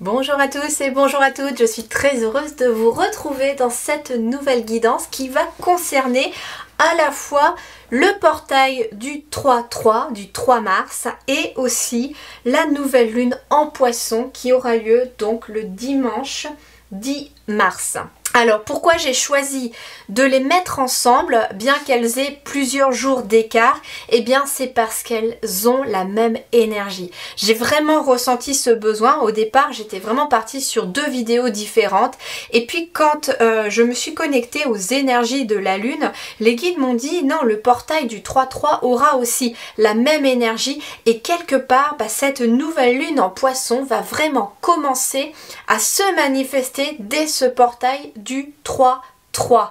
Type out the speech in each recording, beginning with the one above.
Bonjour à tous et bonjour à toutes, je suis très heureuse de vous retrouver dans cette nouvelle guidance qui va concerner à la fois le portail du 3-3, du 3 mars et aussi la nouvelle lune en poisson qui aura lieu donc le dimanche 10 mars. Alors pourquoi j'ai choisi de les mettre ensemble bien qu'elles aient plusieurs jours d'écart? Eh bien c'est parce qu'elles ont la même énergie. J'ai vraiment ressenti ce besoin. Au départ j'étais vraiment partie sur deux vidéos différentes et puis quand je me suis connectée aux énergies de la lune, les guides m'ont dit non, le portail du 3-3 aura aussi la même énergie et quelque part cette nouvelle lune en poisson va vraiment commencer à se manifester dès ce portail du 3-3.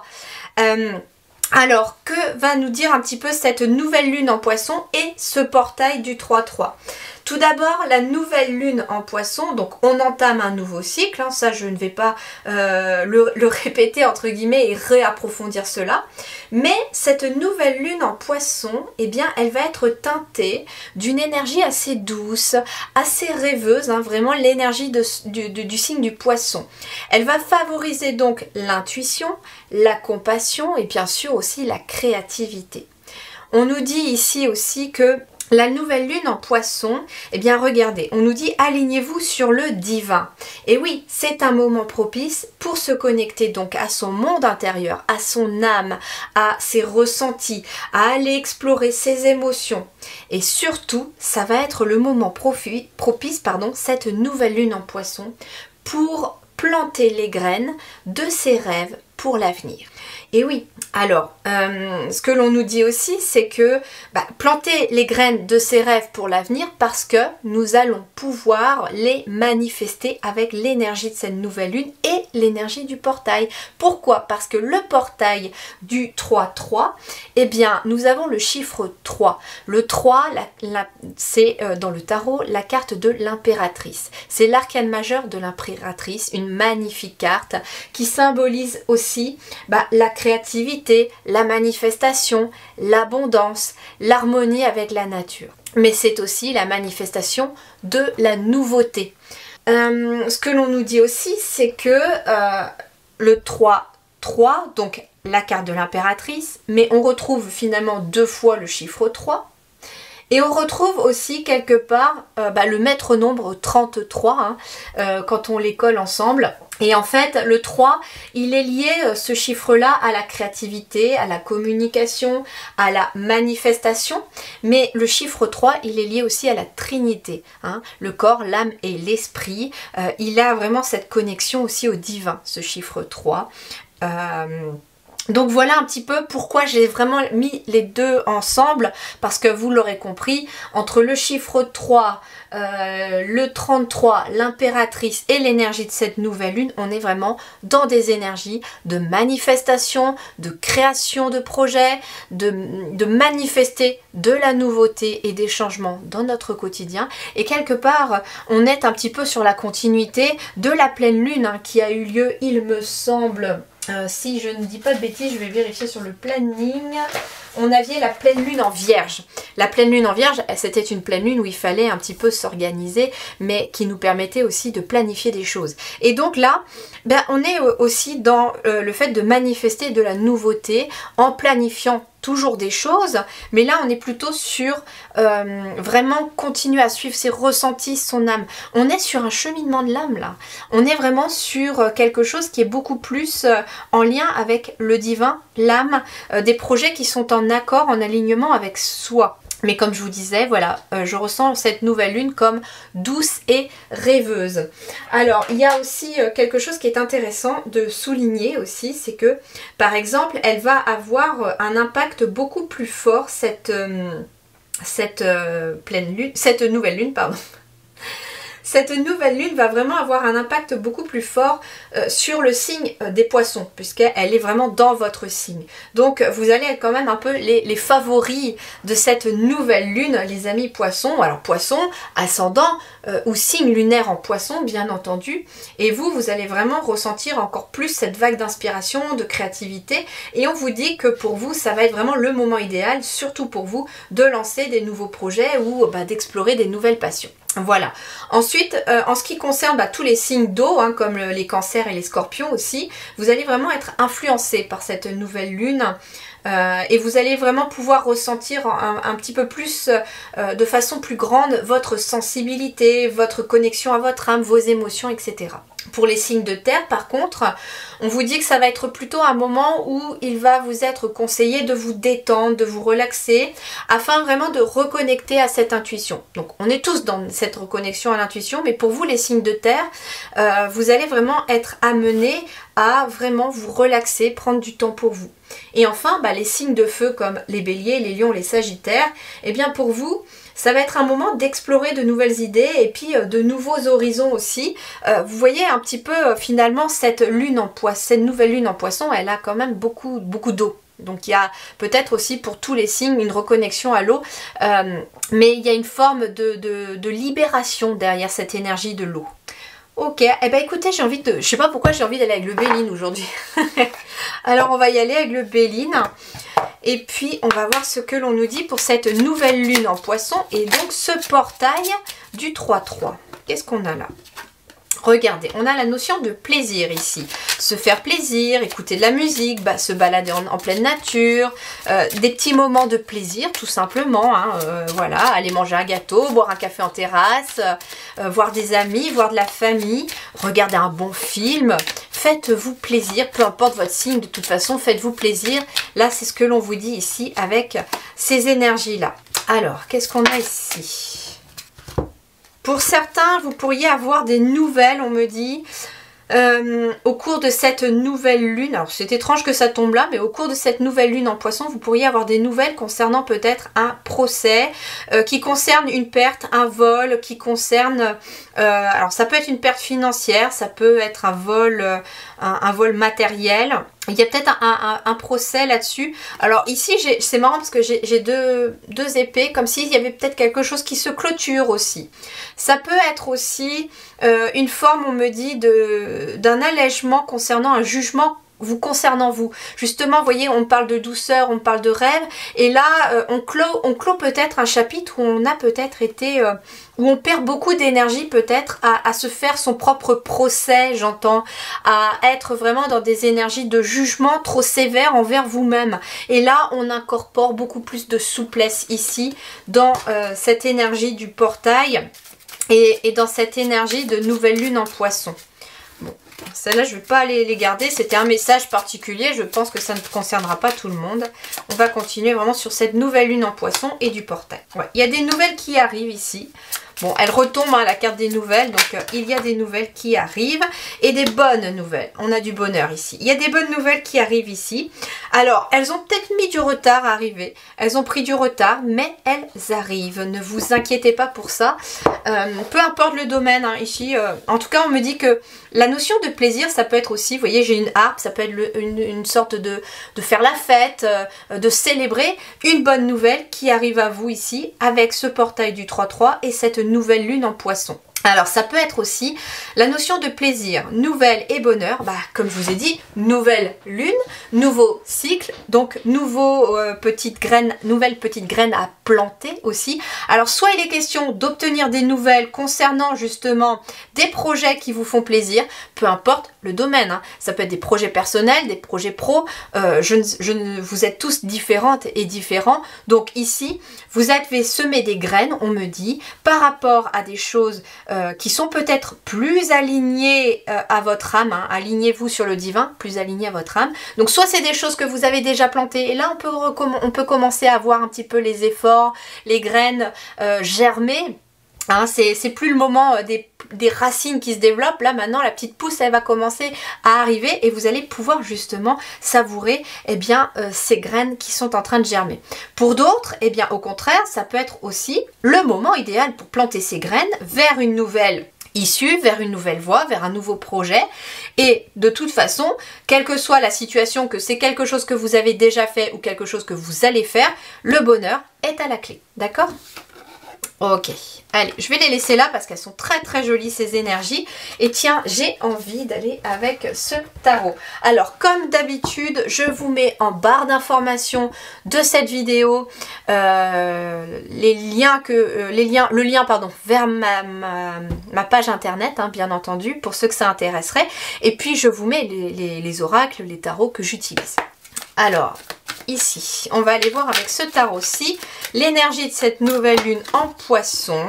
Alors, que va nous dire un petit peu cette nouvelle lune en poisson et ce portail du 3-3? Tout d'abord, la nouvelle lune en poisson, donc on entame un nouveau cycle, hein, ça je ne vais pas le répéter entre guillemets et réapprofondir cela, mais cette nouvelle lune en poisson, eh bien elle va être teintée d'une énergie assez douce, assez rêveuse, hein, vraiment l'énergie du signe du poisson. Elle va favoriser donc l'intuition, la compassion et bien sûr aussi la créativité. On nous dit ici aussi que la nouvelle lune en poisson, eh bien regardez, on nous dit alignez-vous sur le divin. Et oui, c'est un moment propice pour se connecter donc à son monde intérieur, à son âme, à ses ressentis, à aller explorer ses émotions. Et surtout, ça va être le moment propice, cette nouvelle lune en poisson, pour planter les graines de ses rêves pour l'avenir. Et oui, alors, ce que l'on nous dit aussi, c'est que planter les graines de ses rêves pour l'avenir parce que nous allons pouvoir les manifester avec l'énergie de cette nouvelle lune et l'énergie du portail. Pourquoi? Parce que le portail du 3-3, eh bien, nous avons le chiffre 3. Le 3, c'est dans le tarot la carte de l'impératrice. C'est l'arcane majeur de l'impératrice, une magnifique carte qui symbolise aussi la créativité, la manifestation, l'abondance, l'harmonie avec la nature. Mais c'est aussi la manifestation de la nouveauté. Ce que l'on nous dit aussi, c'est que le 3-3, donc la carte de l'impératrice, mais on retrouve finalement deux fois le chiffre 3. Et on retrouve aussi quelque part le maître nombre 33 quand on les colle ensemble. Et en fait, le 3, il est lié, ce chiffre-là, à la créativité, à la communication, à la manifestation. Mais le chiffre 3, il est lié aussi à la Trinité. Hein, le corps, l'âme et l'esprit. Il a vraiment cette connexion aussi au divin, ce chiffre 3. Donc voilà un petit peu pourquoi j'ai vraiment mis les deux ensemble, parce que vous l'aurez compris, entre le chiffre 3, le 33, l'impératrice et l'énergie de cette nouvelle lune, on est vraiment dans des énergies de manifestation, de création de projets, de manifester de la nouveauté et des changements dans notre quotidien. Et quelque part, on est un petit peu sur la continuité de la pleine lune qui a eu lieu, il me semble... si je ne dis pas de bêtises, je vais vérifier sur le planning. On avait la pleine lune en vierge. La pleine lune en vierge, c'était une pleine lune où il fallait un petit peu s'organiser, mais qui nous permettait aussi de planifier des choses. Et donc là, on est aussi dans le fait de manifester de la nouveauté en planifiant toujours des choses, mais là on est plutôt sur vraiment continuer à suivre ses ressentis, son âme. On est sur un cheminement de l'âme là. On est vraiment sur quelque chose qui est beaucoup plus en lien avec le divin, l'âme, des projets qui sont en accord, en alignement avec soi. Mais comme je vous disais, voilà, je ressens cette nouvelle lune comme douce et rêveuse. Alors, il y a aussi quelque chose qui est intéressant de souligner aussi, c'est que, par exemple, elle va avoir un impact beaucoup plus fort, cette nouvelle lune, pardon. Cette nouvelle lune va vraiment avoir un impact beaucoup plus fort sur le signe des poissons, puisqu'elle est vraiment dans votre signe. Donc vous allez être quand même un peu les favoris de cette nouvelle lune, les amis poissons. Alors poissons, ascendant ou signe lunaire en poisson, bien entendu. Et vous allez vraiment ressentir encore plus cette vague d'inspiration, de créativité. Et on vous dit que pour vous, ça va être vraiment le moment idéal, surtout pour vous, de lancer des nouveaux projets ou d'explorer des nouvelles passions. Voilà. Ensuite, en ce qui concerne tous les signes d'eau, hein, comme les cancers et les scorpions aussi, vous allez vraiment être influencé par cette nouvelle lune. Et vous allez vraiment pouvoir ressentir un petit peu plus, de façon plus grande, votre sensibilité, votre connexion à votre âme, vos émotions, etc. Pour les signes de terre, par contre, on vous dit que ça va être plutôt un moment où il va vous être conseillé de vous détendre, de vous relaxer, afin vraiment de reconnecter à cette intuition. Donc on est tous dans cette reconnexion à l'intuition, mais pour vous les signes de terre, vous allez vraiment être amenés à vraiment vous relaxer, prendre du temps pour vous. Et enfin, les signes de feu comme les béliers, les lions, les sagittaires, eh bien pour vous, ça va être un moment d'explorer de nouvelles idées et puis de nouveaux horizons aussi. Vous voyez un petit peu finalement cette lune en poisson, cette nouvelle lune en poisson, elle a quand même beaucoup d'eau. Donc il y a peut-être aussi pour tous les signes une reconnexion à l'eau, mais il y a une forme de libération derrière cette énergie de l'eau. Ok, eh ben écoutez, je sais pas pourquoi j'ai envie d'aller avec le Béline aujourd'hui. Alors on va y aller avec le Béline. Et puis on va voir ce que l'on nous dit pour cette nouvelle lune en poisson et donc ce portail du 3-3. Qu'est-ce qu'on a là ? Regardez, on a la notion de plaisir ici. Se faire plaisir, écouter de la musique, se balader en pleine nature, des petits moments de plaisir tout simplement. Hein, voilà, aller manger un gâteau, boire un café en terrasse, voir des amis, voir de la famille, regarder un bon film. Faites-vous plaisir, peu importe votre signe, de toute façon, faites-vous plaisir. Là, c'est ce que l'on vous dit ici avec ces énergies-là. Alors, qu'est-ce qu'on a ici ? Pour certains, vous pourriez avoir des nouvelles, on me dit, au cours de cette nouvelle lune. Alors c'est étrange que ça tombe là, mais au cours de cette nouvelle lune en poisson, vous pourriez avoir des nouvelles concernant peut-être un procès, qui concerne une perte, un vol, qui concerne... alors ça peut être une perte financière, ça peut être un vol matériel. Il y a peut-être un procès là-dessus. Alors ici, c'est marrant parce que j'ai deux épées, comme s'il y avait peut-être quelque chose qui se clôture aussi. Ça peut être aussi une forme, on me dit, d'un allègement concernant un jugement concernant vous. Justement, vous voyez, on parle de douceur, on parle de rêve, et là, on clôt peut-être un chapitre où on a peut-être été... où on perd beaucoup d'énergie peut-être à se faire son propre procès, j'entends, à être vraiment dans des énergies de jugement trop sévères envers vous-même. Et là, on incorpore beaucoup plus de souplesse ici, dans cette énergie du portail, et dans cette énergie de nouvelle lune en poisson. Bon, celle-là, je ne vais pas aller les garder. C'était un message particulier. Je pense que ça ne concernera pas tout le monde. On va continuer vraiment sur cette nouvelle lune en poisson et du portail. Ouais, il y a des nouvelles qui arrivent ici. Bon, elle retombe la carte des nouvelles, donc il y a des nouvelles qui arrivent et des bonnes nouvelles. On a du bonheur ici. Il y a des bonnes nouvelles qui arrivent ici. Alors, elles ont peut-être mis du retard à arriver. Elles ont pris du retard, mais elles arrivent. Ne vous inquiétez pas pour ça. Peu importe le domaine, hein, ici. En tout cas, on me dit que la notion de plaisir, ça peut être aussi, vous voyez, j'ai une harpe, ça peut être une sorte de faire la fête, de célébrer une bonne nouvelle qui arrive à vous ici avec ce portail du 3-3 et cette nouvelle lune en poisson. Alors ça peut être aussi la notion de plaisir, nouvelle et bonheur, comme je vous ai dit, nouvelle lune, nouveau cycle, donc nouvelle petite graine à planter aussi. Alors soit il est question d'obtenir des nouvelles concernant justement des projets qui vous font plaisir, peu importe le domaine, hein. Ça peut être des projets personnels, des projets pro, vous êtes tous différentes et différents, donc ici vous avez semé des graines, on me dit, par rapport à des choses qui sont peut-être plus alignées à votre âme, hein. Alignez-vous sur le divin, plus aligné à votre âme. Donc soit c'est des choses que vous avez déjà plantées, et là on peut commencer à voir un petit peu les efforts, les graines germer. Hein, c'est plus le moment des racines qui se développent. Là maintenant la petite pousse elle va commencer à arriver et vous allez pouvoir justement savourer ces graines qui sont en train de germer. Pour d'autres, au contraire, ça peut être aussi le moment idéal pour planter ces graines vers une nouvelle issue, vers une nouvelle voie, vers un nouveau projet. Et de toute façon, quelle que soit la situation, que c'est quelque chose que vous avez déjà fait ou quelque chose que vous allez faire, le bonheur est à la clé. D'accord ? Ok, allez, je vais les laisser là parce qu'elles sont très très jolies ces énergies. Et tiens, j'ai envie d'aller avec ce tarot. Alors, comme d'habitude, je vous mets en barre d'informations de cette vidéo le lien vers ma page internet, hein, bien entendu, pour ceux que ça intéresserait. Et puis, je vous mets les oracles, les tarots que j'utilise. Alors, ici, on va aller voir avec ce tarot-ci l'énergie de cette nouvelle lune en poisson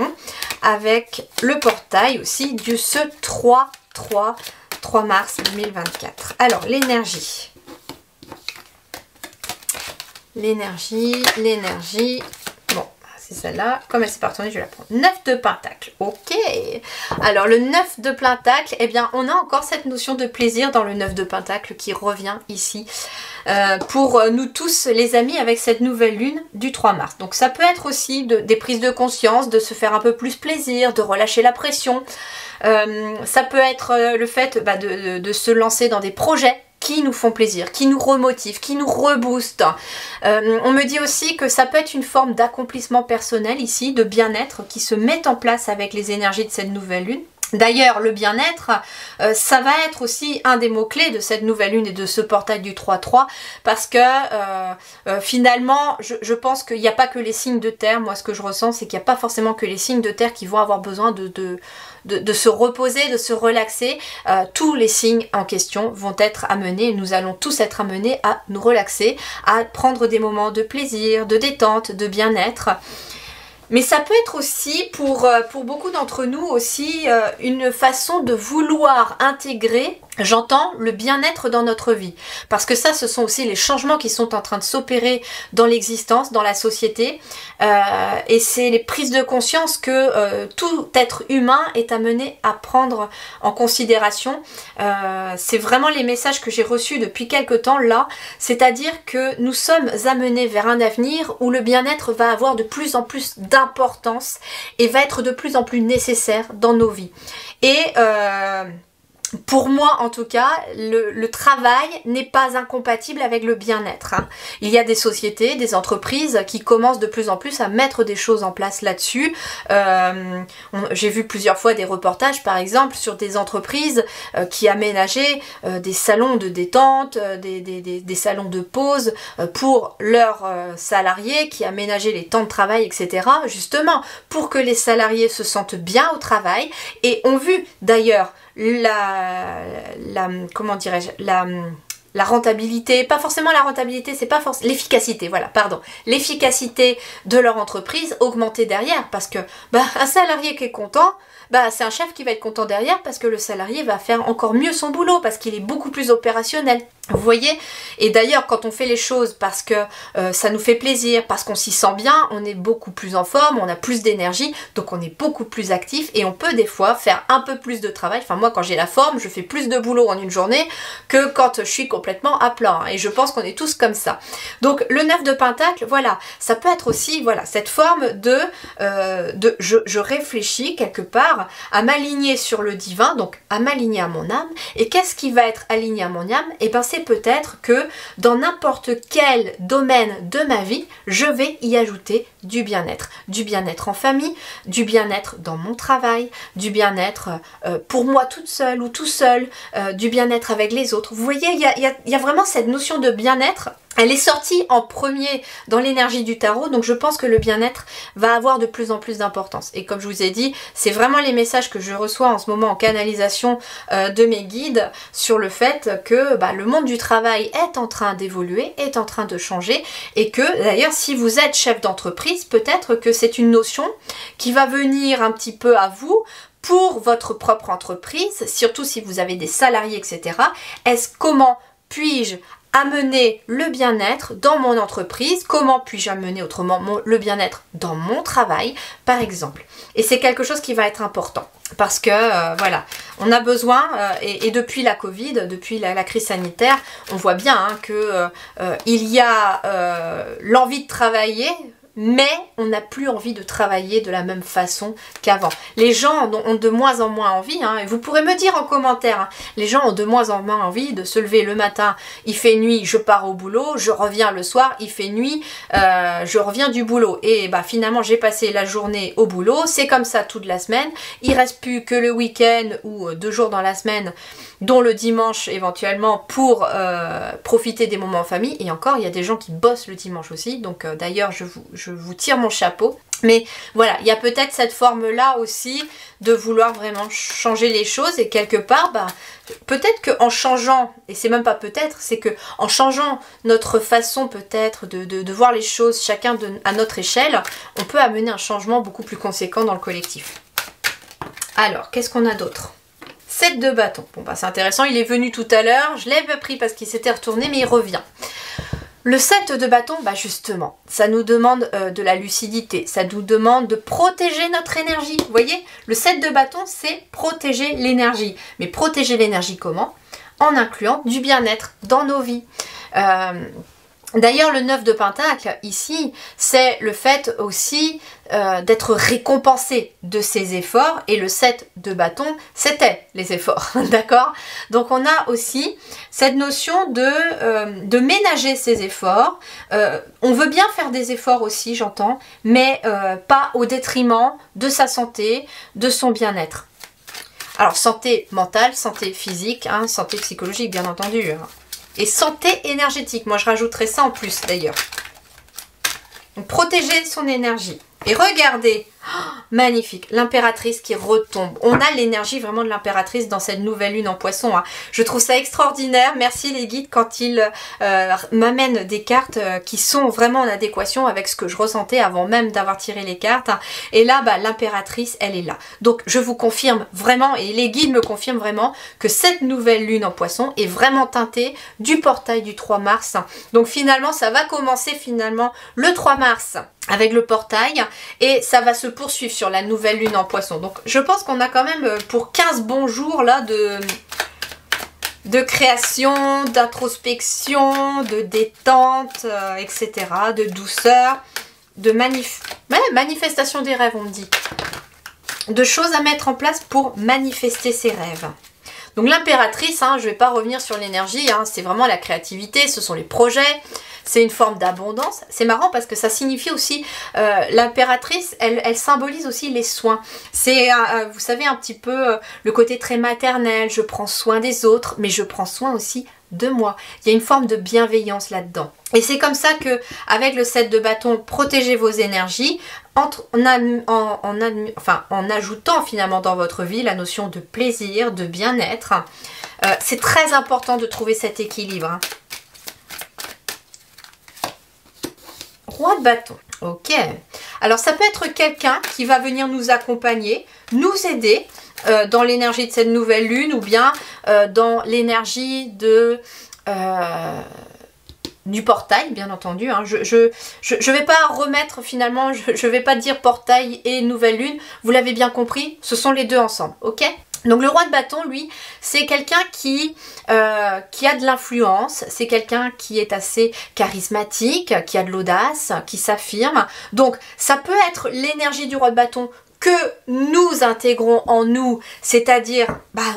avec le portail aussi de ce 3 mars 2024. Alors, l'énergie, bon, c'est celle-là, comme elle s'est pas retournée, je vais la prendre. 9 de Pentacle, ok. Alors, le 9 de Pentacle, eh bien, on a encore cette notion de plaisir dans le 9 de Pentacle qui revient ici. Pour nous tous les amis avec cette nouvelle lune du 3 mars. Donc ça peut être aussi des prises de conscience, de se faire un peu plus plaisir, de relâcher la pression. Ça peut être le fait de se lancer dans des projets qui nous font plaisir, qui nous remotivent, qui nous reboostent. On me dit aussi que ça peut être une forme d'accomplissement personnel ici, de bien-être qui se met en place avec les énergies de cette nouvelle lune. D'ailleurs, le bien-être, ça va être aussi un des mots-clés de cette nouvelle lune et de ce portail du 3-3 parce que finalement, je pense qu'il n'y a pas que les signes de terre. Moi, ce que je ressens, c'est qu'il n'y a pas forcément que les signes de terre qui vont avoir besoin de se reposer, de se relaxer. Tous les signes en question vont être amenés, nous allons tous être amenés à nous relaxer, à prendre des moments de plaisir, de détente, de bien-être. Mais ça peut être aussi, pour beaucoup d'entre nous aussi, une façon de vouloir intégrer, j'entends, le bien-être dans notre vie. Parce que ça, ce sont aussi les changements qui sont en train de s'opérer dans l'existence, dans la société. Et c'est les prises de conscience que tout être humain est amené à prendre en considération. C'est vraiment les messages que j'ai reçus depuis quelque temps là. C'est-à-dire que nous sommes amenés vers un avenir où le bien-être va avoir de plus en plus d'importance et va être de plus en plus nécessaire dans nos vies. Et pour moi, en tout cas, le travail n'est pas incompatible avec le bien-être. Hein. Il y a des sociétés, des entreprises qui commencent de plus en plus à mettre des choses en place là-dessus. J'ai vu plusieurs fois des reportages, par exemple, sur des entreprises qui aménageaient des salons de détente, des salons de pause pour leurs salariés, qui aménageaient les temps de travail, etc. Justement, pour que les salariés se sentent bien au travail et ont vu d'ailleurs comment dirais-je, la rentabilité, pas forcément la rentabilité, c'est pas forcément l'efficacité, voilà, pardon, l'efficacité de leur entreprise augmenter derrière, parce que un salarié qui est content, c'est un chef qui va être content derrière parce que le salarié va faire encore mieux son boulot, parce qu'il est beaucoup plus opérationnel. Vous voyez? Et d'ailleurs, quand on fait les choses parce que ça nous fait plaisir, parce qu'on s'y sent bien, on est beaucoup plus en forme, on a plus d'énergie, donc on est beaucoup plus actif et on peut des fois faire un peu plus de travail. Enfin, moi, quand j'ai la forme, je fais plus de boulot en une journée que quand je suis complètement à plat. Hein, et je pense qu'on est tous comme ça. Donc, le 9 de Pentacle, voilà, ça peut être aussi, voilà, cette forme je réfléchis quelque part à m'aligner sur le divin, donc à m'aligner à mon âme. Et qu'est-ce qui va être aligné à mon âme? Et ben, c'est peut-être que dans n'importe quel domaine de ma vie, je vais y ajouter du bien-être. Du bien-être en famille, du bien-être dans mon travail, du bien-être pour moi toute seule ou tout seul, du bien-être avec les autres. Vous voyez, il y a vraiment cette notion de bien-être. Elle est sortie en premier dans l'énergie du tarot, donc je pense que le bien-être va avoir de plus en plus d'importance. Et comme je vous ai dit, c'est vraiment les messages que je reçois en ce moment en canalisation de mes guides sur le fait que le monde du travail est en train d'évoluer, est en train de changer, et que d'ailleurs si vous êtes chef d'entreprise, peut-être que c'est une notion qui va venir un petit peu à vous pour votre propre entreprise, surtout si vous avez des salariés, etc. Comment puis-je amener le bien-être dans mon entreprise? Comment puis-je amener autrement le bien-être dans mon travail, par exemple? Et c'est quelque chose qui va être important. Parce que voilà, on a besoin, et depuis la Covid, depuis la crise sanitaire, on voit bien que il y a l'envie de travailler, mais on n'a plus envie de travailler de la même façon qu'avant. Les gens ont de moins en moins envie, hein, et vous pourrez me dire en commentaire, hein, les gens ont de moins en moins envie de se lever le matin, il fait nuit, je pars au boulot, je reviens le soir, il fait nuit, je reviens du boulot. Et bah finalement j'ai passé la journée au boulot, c'est comme ça toute la semaine, il reste plus que le week-end ou 2 jours dans la semaine, dont le dimanche éventuellement pour profiter des moments en famille. Et encore, il y a des gens qui bossent le dimanche aussi, donc d'ailleurs je vous tire mon chapeau. Mais voilà, il y a peut-être cette forme-là aussi de vouloir vraiment changer les choses, et quelque part, bah, peut-être qu'en changeant, et c'est même pas peut-être, c'est que en changeant notre façon peut-être de voir les choses, chacun à notre échelle, on peut amener un changement beaucoup plus conséquent dans le collectif. Alors, qu'est-ce qu'on a d'autre? 7 de bâton. Bon bah c'est intéressant, il est venu tout à l'heure, je l'ai pas pris parce qu'il s'était retourné, mais il revient. Le 7 de bâton, bah justement, ça nous demande de la lucidité, ça nous demande de protéger notre énergie. Vous voyez, le 7 de bâton, c'est protéger l'énergie. Mais protéger l'énergie comment? En incluant du bien-être dans nos vies. D'ailleurs, le 9 de pentacle, ici, c'est le fait aussi d'être récompensé de ses efforts. Et le 7 de bâton, c'était les efforts, d'accord? Donc, on a aussi cette notion de ménager ses efforts. On veut bien faire des efforts aussi, j'entends, mais pas au détriment de sa santé, de son bien-être. Alors, santé mentale, santé physique, hein, santé psychologique, bien entendu, hein. Et santé énergétique, moi je rajouterais ça en plus d'ailleurs. Donc protéger son énergie. Et regardez, oh, magnifique, l'impératrice qui retombe. On a l'énergie vraiment de l'impératrice dans cette nouvelle lune en poisson, hein. Je trouve ça extraordinaire. Merci les guides quand ils m'amènent des cartes qui sont vraiment en adéquation avec ce que je ressentais avant même d'avoir tiré les cartes. Et là, bah, l'impératrice, elle est là. Donc je vous confirme vraiment, et les guides me confirment vraiment, que cette nouvelle lune en poisson est vraiment teintée du portail du 3 mars. Donc finalement, ça va commencer finalement le 3 mars avec le portail, et ça va se poursuivre sur la nouvelle lune en poisson. Donc je pense qu'on a quand même pour 15 bons jours là de création, d'introspection, de détente, etc., de douceur, de manifestation des rêves, on me dit, de choses à mettre en place pour manifester ses rêves. Donc l'impératrice, hein, je ne vais pas revenir sur l'énergie, hein, c'est vraiment la créativité, ce sont les projets, c'est une forme d'abondance. C'est marrant parce que ça signifie aussi, l'impératrice, elle symbolise aussi les soins. C'est, vous savez, un petit peu le côté très maternel, je prends soin des autres, mais je prends soin aussi de moi. Il y a une forme de bienveillance là-dedans. Et c'est comme ça que, avec le 7 de bâton, protégez vos énergies en ajoutant finalement dans votre vie la notion de plaisir, de bien-être. C'est très important de trouver cet équilibre, hein. Roi de bâton. Ok. Alors ça peut être quelqu'un qui va venir nous accompagner, nous aider dans l'énergie de cette nouvelle lune, ou bien dans l'énergie du portail, bien entendu, hein. Je vais pas remettre finalement, je vais pas dire portail et nouvelle lune, vous l'avez bien compris, ce sont les deux ensemble, ok? Donc le roi de bâton, lui, c'est quelqu'un qui a de l'influence, c'est quelqu'un qui est assez charismatique, qui a de l'audace, qui s'affirme. Donc ça peut être l'énergie du roi de bâton que nous intégrons en nous, c'est-à-dire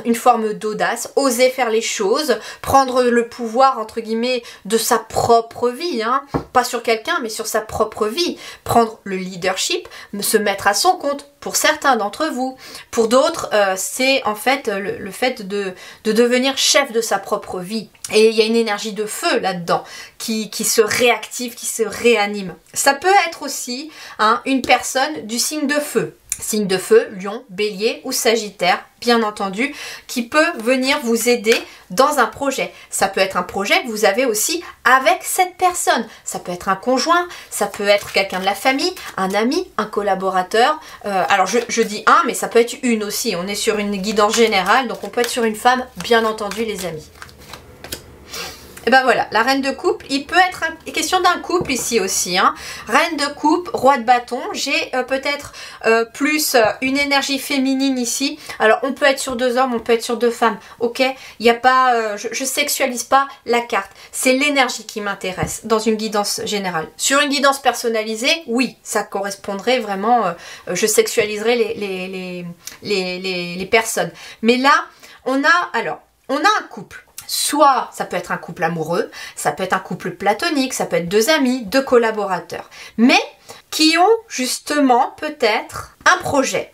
une forme d'audace, oser faire les choses, prendre le pouvoir entre guillemets de sa propre vie, hein. Pas sur quelqu'un mais sur sa propre vie, prendre le leadership, se mettre à son compte pour certains d'entre vous. Pour d'autres, c'est en fait le fait de devenir chef de sa propre vie. Et il y a une énergie de feu là-dedans qui se réactive, qui se réanime. Ça peut être aussi, hein, une personne du signe de feu. Signe de feu, Lion, Bélier ou Sagittaire, bien entendu, qui peut venir vous aider dans un projet. Ça peut être un projet que vous avez aussi avec cette personne. Ça peut être un conjoint, ça peut être quelqu'un de la famille, un ami, un collaborateur. Alors je dis un, mais ça peut être une aussi. On est sur une guidance générale, donc on peut être sur une femme, bien entendu les amis. Et ben voilà, la reine de coupe, il peut être question d'un couple ici aussi, hein. Reine de coupe, roi de bâton, j'ai peut-être plus une énergie féminine ici. Alors on peut être sur 2 hommes, on peut être sur 2 femmes, ok? Il n'y a pas, je sexualise pas la carte, c'est l'énergie qui m'intéresse dans une guidance générale. Sur une guidance personnalisée, oui, ça correspondrait vraiment, je sexualiserais les personnes. Mais là, on a un couple. Soit ça peut être un couple amoureux, ça peut être un couple platonique, ça peut être 2 amis, 2 collaborateurs, mais qui ont justement peut-être un projet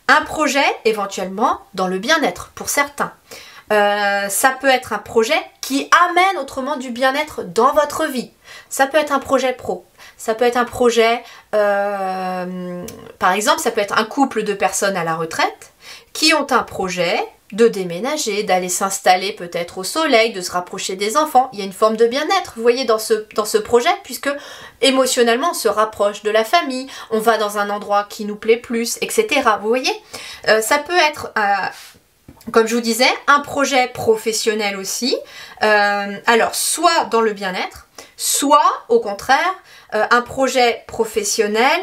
éventuellement dans le bien-être pour certains. Ça peut être un projet qui amène autrement du bien-être dans votre vie. Ça peut être un projet pro, ça peut être un projet, par exemple, ça peut être un couple de personnes à la retraite qui ont un projet de déménager, d'aller s'installer peut-être au soleil, de se rapprocher des enfants. Il y a une forme de bien-être, vous voyez, dans ce projet, puisque émotionnellement, on se rapproche de la famille, on va dans un endroit qui nous plaît plus, etc. Vous voyez, ça peut être, comme je vous disais, un projet professionnel aussi. Alors, soit dans le bien-être, soit, au contraire, un projet professionnel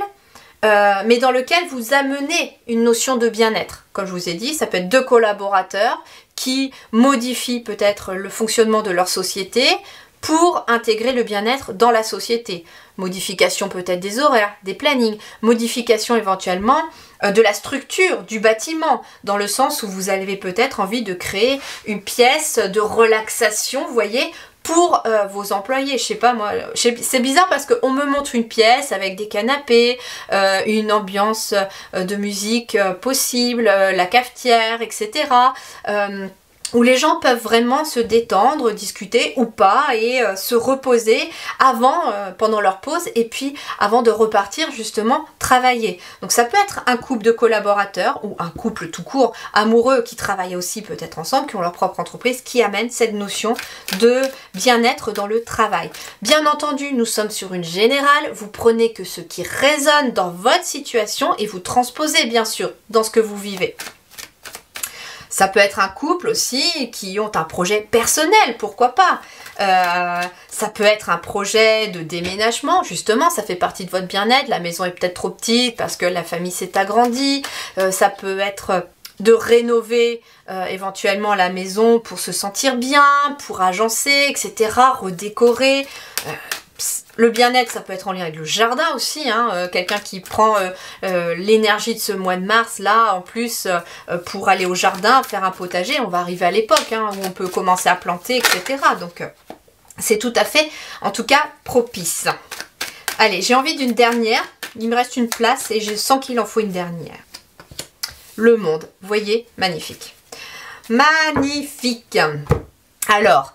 mais dans lequel vous amenez une notion de bien-être. Comme je vous ai dit, ça peut être 2 collaborateurs qui modifient peut-être le fonctionnement de leur société pour intégrer le bien-être dans la société. Modification peut-être des horaires, des plannings, modification éventuellement de la structure du bâtiment, dans le sens où vous avez peut-être envie de créer une pièce de relaxation, vous voyez, pour vos employés. Je sais pas moi, c'est bizarre parce qu'on me montre une pièce avec des canapés, une ambiance de musique possible, la cafetière, etc. Où les gens peuvent vraiment se détendre, discuter ou pas et se reposer avant, pendant leur pause et puis avant de repartir justement travailler. Donc ça peut être un couple de collaborateurs ou un couple tout court amoureux qui travaillent aussi peut-être ensemble, qui ont leur propre entreprise, qui amène cette notion de bien-être dans le travail. Bien entendu, nous sommes sur une générale, vous prenez que ce qui résonne dans votre situation et vous transposez bien sûr dans ce que vous vivez. Ça peut être un couple aussi qui ont un projet personnel, pourquoi pas. Ça peut être un projet de déménagement, justement, ça fait partie de votre bien-être. La maison est peut-être trop petite parce que la famille s'est agrandie. Ça peut être de rénover éventuellement la maison pour se sentir bien, pour agencer, etc., redécorer. Le bien-être, ça peut être en lien avec le jardin aussi, hein, quelqu'un qui prend l'énergie de ce mois de mars, là, en plus, pour aller au jardin, faire un potager, on va arriver à l'époque, hein, où on peut commencer à planter, etc. Donc, c'est tout à fait, en tout cas, propice. Allez, j'ai envie d'une dernière, il me reste une place et je sens qu'il en faut une dernière. Le monde, vous voyez, magnifique. Magnifique. Alors,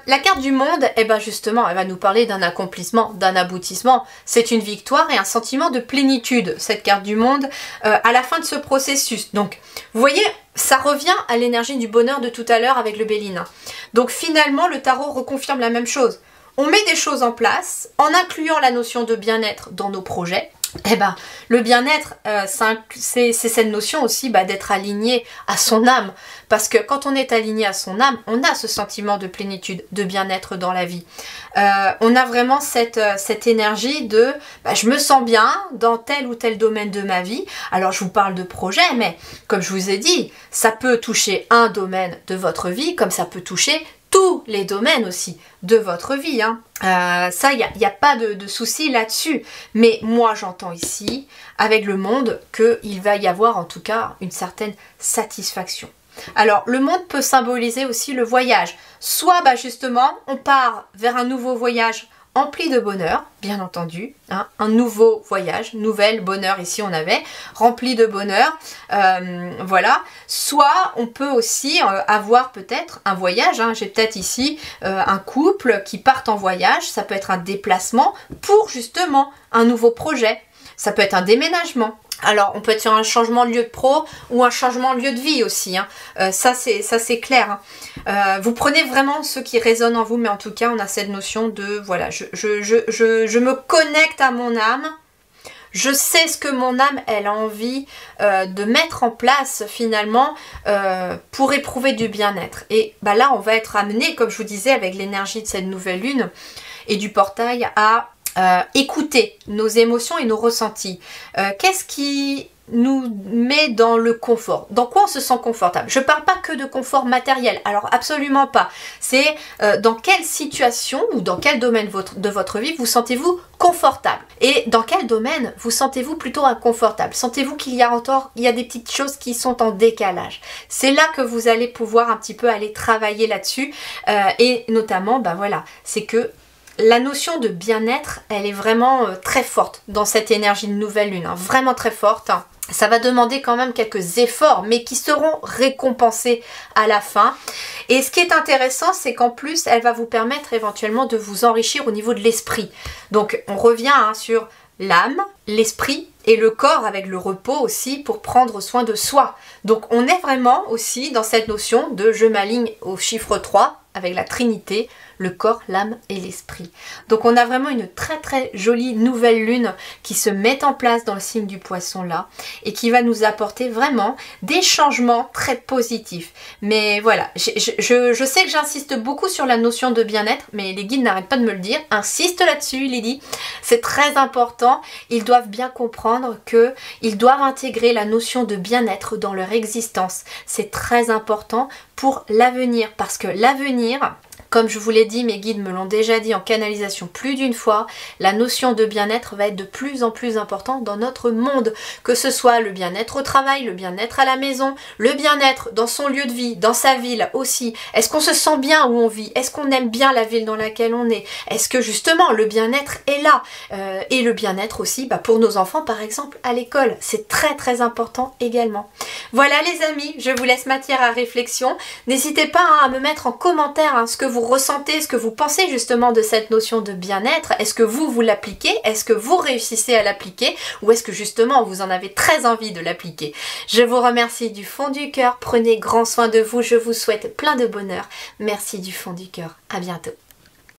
la carte du monde, eh ben justement, elle va nous parler d'un accomplissement, d'un aboutissement. C'est une victoire et un sentiment de plénitude, cette carte du monde, à la fin de ce processus. Donc, vous voyez, ça revient à l'énergie du bonheur de tout à l'heure avec le Béline. Donc finalement, le tarot reconfirme la même chose. On met des choses en place, en incluant la notion de bien-être dans nos projets. Eh ben, le bien-être, c'est cette notion aussi d'être aligné à son âme. Parce que quand on est aligné à son âme, on a ce sentiment de plénitude, de bien-être dans la vie. On a vraiment cette énergie de je me sens bien dans tel ou tel domaine de ma vie. Alors je vous parle de projet, mais comme je vous ai dit, ça peut toucher un domaine de votre vie, comme ça peut toucher tous les domaines aussi de votre vie. Hein. Ça, il n'y a pas de souci là-dessus. Mais moi, j'entends ici, avec le monde, qu'il va y avoir en tout cas une certaine satisfaction. Alors, le monde peut symboliser aussi le voyage. Soit, justement, on part vers un nouveau voyage empli de bonheur, bien entendu, hein, un nouveau voyage, nouvel bonheur ici on avait, rempli de bonheur, voilà. Soit on peut aussi avoir peut-être un voyage, hein, j'ai peut-être ici un couple qui part en voyage, ça peut être un déplacement pour justement un nouveau projet, ça peut être un déménagement. Alors, on peut être sur un changement de lieu de pro ou un changement de lieu de vie aussi. Hein. Ça, c'est clair. Hein. Vous prenez vraiment ce qui résonne en vous, mais en tout cas, on a cette notion de, voilà, je me connecte à mon âme, je sais ce que mon âme elle a envie de mettre en place finalement pour éprouver du bien-être. Et bah là on va être amené, comme je vous disais, avec l'énergie de cette nouvelle lune et du portail, à écouter nos émotions et nos ressentis. Qu'est-ce qui nous met dans le confort? Dans quoi on se sent confortable? Je parle pas que de confort matériel, alors absolument pas. C'est dans quelle situation ou dans quel domaine de votre vie vous sentez-vous confortable? Et dans quel domaine vous sentez-vous plutôt inconfortable? Sentez-vous qu'il y a des petites choses qui sont en décalage? C'est là que vous allez pouvoir un petit peu aller travailler là-dessus. Et notamment, ben voilà, c'est que la notion de bien-être, elle est vraiment très forte dans cette énergie de nouvelle lune, hein, vraiment très forte. Ça va demander quand même quelques efforts, mais qui seront récompensés à la fin. Et ce qui est intéressant, c'est qu'en plus, elle va vous permettre éventuellement de vous enrichir au niveau de l'esprit. Donc, on revient sur l'âme, l'esprit et le corps avec le repos aussi pour prendre soin de soi. Donc, on est vraiment aussi dans cette notion de je m'aligne au chiffre 3 avec la Trinité, le corps, l'âme et l'esprit. Donc on a vraiment une très très jolie nouvelle lune qui se met en place dans le signe du poisson là et qui va nous apporter vraiment des changements très positifs. Mais voilà, je sais que j'insiste beaucoup sur la notion de bien-être, mais les guides n'arrêtent pas de me le dire. Insiste là-dessus Lydie, c'est très important. Ils doivent bien comprendre qu'ils doivent intégrer la notion de bien-être dans leur existence. C'est très important pour l'avenir, parce que l'avenir, comme je vous l'ai dit, mes guides me l'ont déjà dit en canalisation plus d'une fois, la notion de bien-être va être de plus en plus importante dans notre monde. Que ce soit le bien-être au travail, le bien-être à la maison, le bien-être dans son lieu de vie, dans sa ville aussi. Est-ce qu'on se sent bien où on vit? Est-ce qu'on aime bien la ville dans laquelle on est? Est-ce que justement le bien-être est là? Et le bien-être aussi pour nos enfants par exemple à l'école. C'est très très important également. Voilà les amis, je vous laisse matière à réflexion. N'hésitez pas à me mettre en commentaire ce que vous ressentez, ce que vous pensez justement de cette notion de bien-être. Est-ce que vous l'appliquez? Est-ce que vous réussissez à l'appliquer? Ou est-ce que justement vous en avez très envie de l'appliquer? Je vous remercie du fond du cœur. Prenez grand soin de vous. Je vous souhaite plein de bonheur. Merci du fond du cœur. À bientôt.